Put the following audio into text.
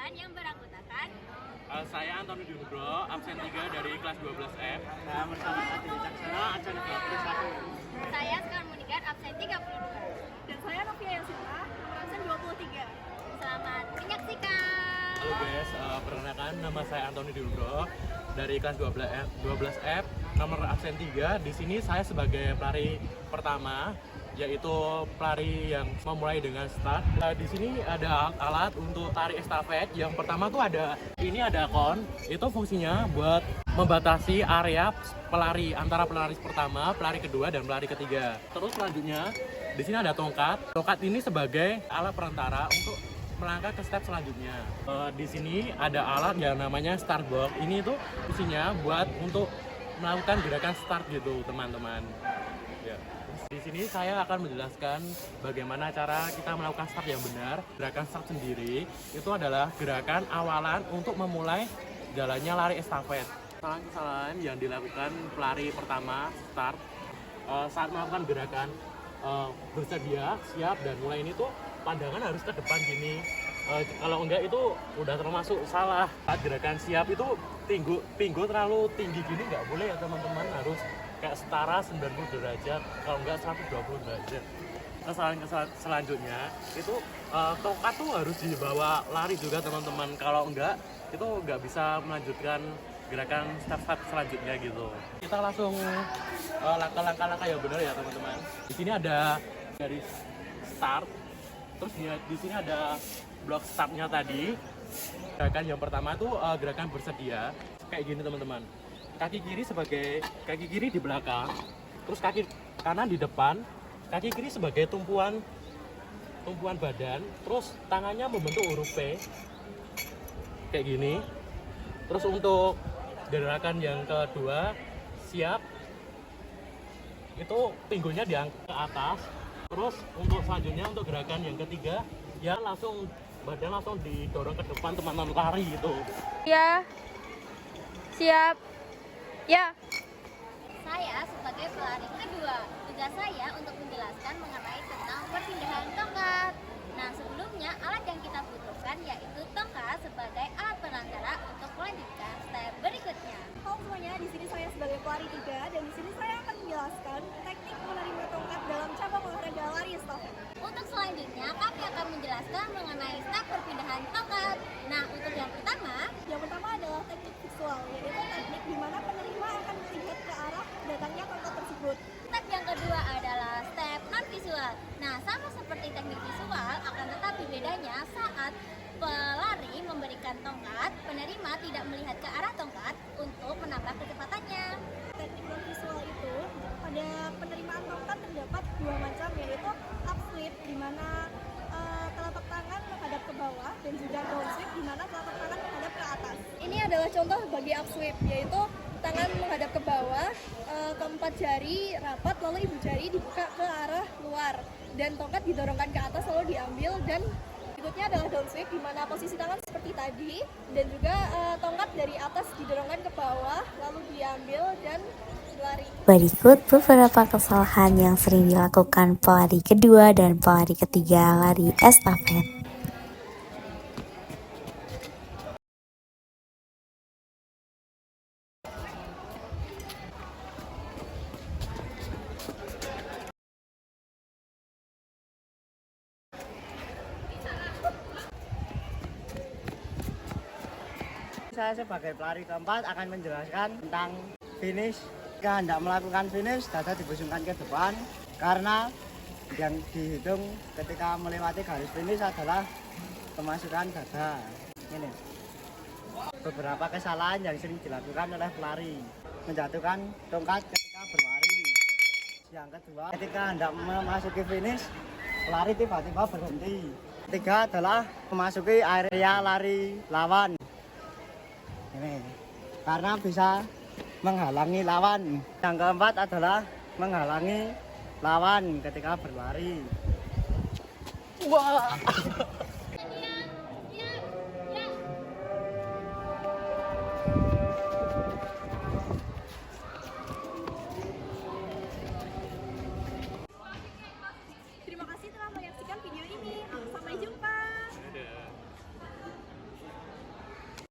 kesalahan yang beranggotakan. Saya Antoni Diunugro, absen 3 dari kelas 12F. Saya bersama Adi Wicaksana, absen 21. Saya Sekar Munigar, absen 32. Dan saya Novia Yasina, absen 23. Selamat menyaksikan. Halo guys, perkenalkan nama saya Antoni Diunugro dari kelas 12F, nomor absen 3. Di sini saya sebagai pelari pertama, yaitu pelari yang memulai dengan start. Di sini ada alat untuk tarik estafet. Yang pertama tuh ada kon. Itu fungsinya buat membatasi area pelari antara pelari pertama, pelari kedua, dan pelari ketiga. Terus selanjutnya di sini ada tongkat. Tongkat ini sebagai alat perantara untuk melangkah ke step selanjutnya. Di sini ada alat yang namanya start box. Ini tuh fungsinya buat untuk melakukan gerakan start gitu, teman-teman. Ya. Di sini saya akan menjelaskan bagaimana cara kita melakukan start yang benar. Gerakan start sendiri itu adalah gerakan awalan untuk memulai jalannya lari estafet. Kesalahan yang dilakukan pelari pertama start saat melakukan gerakan bersedia, siap, dan mulai ini tuh pandangan harus ke depan gini. Kalau enggak itu udah termasuk salah. Saat gerakan siap itu pinggul terlalu tinggi gini nggak boleh ya teman-teman, harus kayak setara 90 derajat, kalau enggak 120 derajat. Kesalahan selanjutnya itu tongkat tuh harus dibawa lari juga teman-teman, kalau enggak itu nggak bisa melanjutkan gerakan step selanjutnya gitu. Kita langsung langkah-langkah yang benar ya teman-teman. Di sini ada garis start, terus di sini ada blok startnya tadi. Gerakan yang pertama tuh gerakan bersedia kayak gini teman-teman. Kaki kiri di belakang, terus kaki kanan di depan, kaki kiri sebagai tumpuan badan, terus tangannya membentuk huruf P kayak gini. Terus untuk gerakan yang kedua siap, itu pinggulnya diangkat ke atas. Terus untuk selanjutnya untuk gerakan yang ketiga ya badan langsung didorong ke depan, teman-teman lari gitu. Ya, siap. Ya. Saya sebagai pelari kedua, tugas saya untuk menjelaskan mengenai tentang perpindahan tongkat. Nah, sebelumnya alat yang kita butuhkan yaitu tongkat sebagai alat perantara untuk melanjutkan step berikutnya. Halo semuanya, di sini saya sebagai pelari 3 dan di sini saya akan menjelaskan teknik menerima tongkat dalam cabang olahraga lari estafet. Untuk selanjutnya, kami akan menjelaskan mengenai step perpindahan tongkat. Nah, untuk yang pertama adalah teknik visual, yaitu teknik di mana penerima akan melihat ke arah datangnya tongkat tersebut. step yang kedua adalah step non visual. Nah, sama seperti teknik visual, akan tetapi bedanya saat pelari memberikan tongkat, penerima tidak melihat ke arah tongkat untuk menambah kecepatannya. Teknik non visual itu pada penerimaan tongkat terdapat dua macam, yaitu up sweep di mana telapak tangan menghadap ke bawah, dan juga down sweep di mana telapak tangan menghadap ke atas. Ini adalah contoh bagi up sweep, yaitu tangan menghadap ke bawah, keempat jari rapat, lalu ibu jari dibuka ke arah luar, dan tongkat didorongkan ke atas lalu diambil. Dan berikutnya adalah down sweep di mana posisi tangan seperti tadi, dan juga tongkat dari atas didorongkan ke bawah lalu diambil dan lari. Berikut beberapa kesalahan yang sering dilakukan pelari kedua dan pelari ketiga lari estafet. Saya sebagai pelari keempat akan menjelaskan tentang finish. Jika hendak melakukan finish, dada dibusungkan ke depan karena yang dihitung ketika melewati garis finish adalah pemasukan dada. Ini beberapa kesalahan yang sering dilakukan oleh pelari: menjatuhkan tongkat ketika berlari. Yang kedua, ketika hendak memasuki finish, pelari tiba-tiba berhenti. Ketiga adalah memasuki area lari lawan. Ini karena bisa menghalangi lawan. Yang keempat adalah menghalangi lawan ketika berlari. Wah.